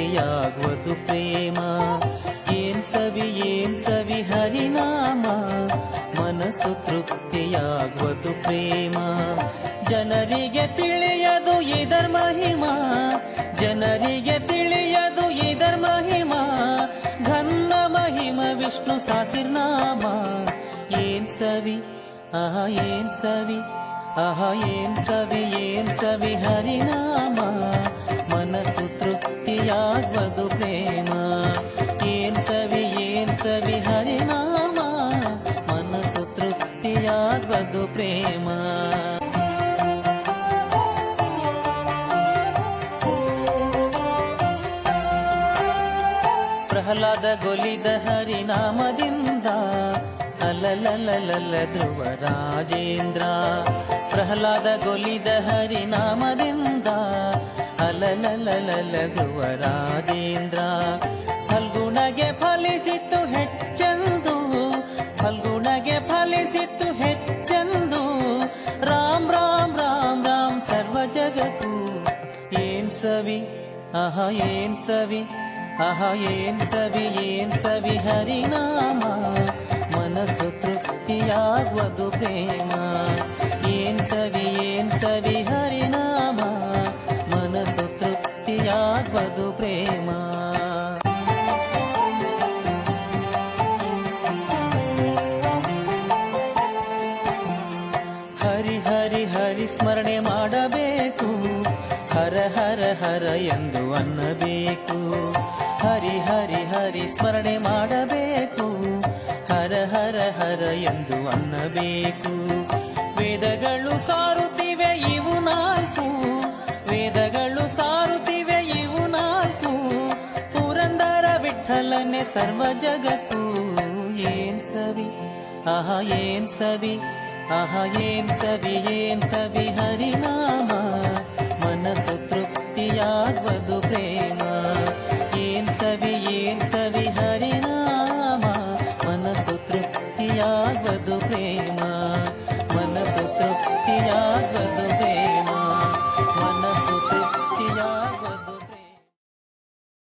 ತೃಪ್ತಿಯಾಗುವುದು ಪ್ರೇಮ. ಏನ್ ಸವಿ ಹರಿನಾಮ, ಮನಸ್ಸು ತೃಪ್ತಿಯಾಗುವುದು ಪ್ರೇಮ. ಜನರಿಗೆ ತಿಳಿಯದು ಇದರ ಮಹಿಮಾ, ಜನರಿಗೆ ತಿಳಿಯದು ಇದರ ಮಹಿಮಾ. ಘನ್ನ ಮಹಿಮ ವಿಷ್ಣು ಸಾಸಿರ್ನಾಮ. ಏನ್ ಸವಿ ಆಹಾ ಏನ್ ಸವಿ, ಆಹಾ ಏನ್ ಸವಿ ಹರಿನಾಮ, ಮನಸ್ಸು ತೃಪ್ತಿಯಾಗುವುದು ಪ್ರೇಮ. ಏನ್ ಸವಿ ಹರಿನಾಮ, ಮನಸ್ಸು ತೃಪ್ತಿಯಾಗುವುದು ಪ್ರೇಮ. ಪ್ರಹ್ಲಾದ ಗೊಲಿದ ಹರಿನಾಮದಿಂದ ಅಲಲಲಲ ಧ್ರುವ ರಾಜೇಂದ್ರ. ಪ್ರಹ್ಲಾದ ಗೊಲಿದ ಹರಿನಾಮದಿಂದ ಅಲಲಲಲ ಧ್ರುವ ರಾಜೇಂದ್ರ. ಫಲ್ಗುಣಗೆ ಫಲಿಸಿತು ಹೆಚ್ಚೆಂದು, ಫಲ್ಗುಣಗೆ ಫಲಿಸಿತು ಹೆಚ್ಚೆಂದು. ರಾಮ್ ರಾಮ್ ರಾಮ್ ರಾಮ್ ಸರ್ವ ಜಗತ್ತು. ಏನ್ ಸವಿ ಆಹಾ ಏನ್ ಸವಿ, ಆಹಾ ಏನ್ ಸವಿ ಹರಿನಾಮ, ಮನಸ್ಸು ತೃಪ್ತಿಯಾಗುವುದು ಪ್ರೇಮ. ಏನ್ ಸವಿ ಹರಿನಾಮ, ಮನಸ್ಸು ತೃಪ್ತಿಯಾಗುವುದು ಪ್ರೇಮ. ಹರಿ ಹರಿ ಹರಿ ಸ್ಮರಣೆ ಮಾಡಬೇಕು, ಹರ ಹರ ಹರ ಎಂದು ಅನ್ನಬೇಕು. ಹರಿ ಹರಿ ಹರಿ ಸ್ಮರಣೆ ಮಾಡಬೇಕು, ಹರ ಹರ ಹರ ಎಂದು ಅನ್ನಬೇಕು. ವೇದಗಳು ಸಾರುತ್ತಿವೆ ಇವು ನಾಲ್ಕು, ವೇದಗಳು ಸಾರುತ್ತಿವೆ ಇವು ನಾಲ್ಕು. ಪುರಂದರ ವಿಠಲನೆ ಸರ್ವ ಜಗತ್ತು. ಏನ್ ಸವಿ ಆಹಾ ಏನ್ ಸವಿ, ಆಹಾ ಏನ್ ಸವಿ ಹರಿನಾಮ, ಮನಸ್ಸು ತೃಪ್ತಿಯಾಗುವ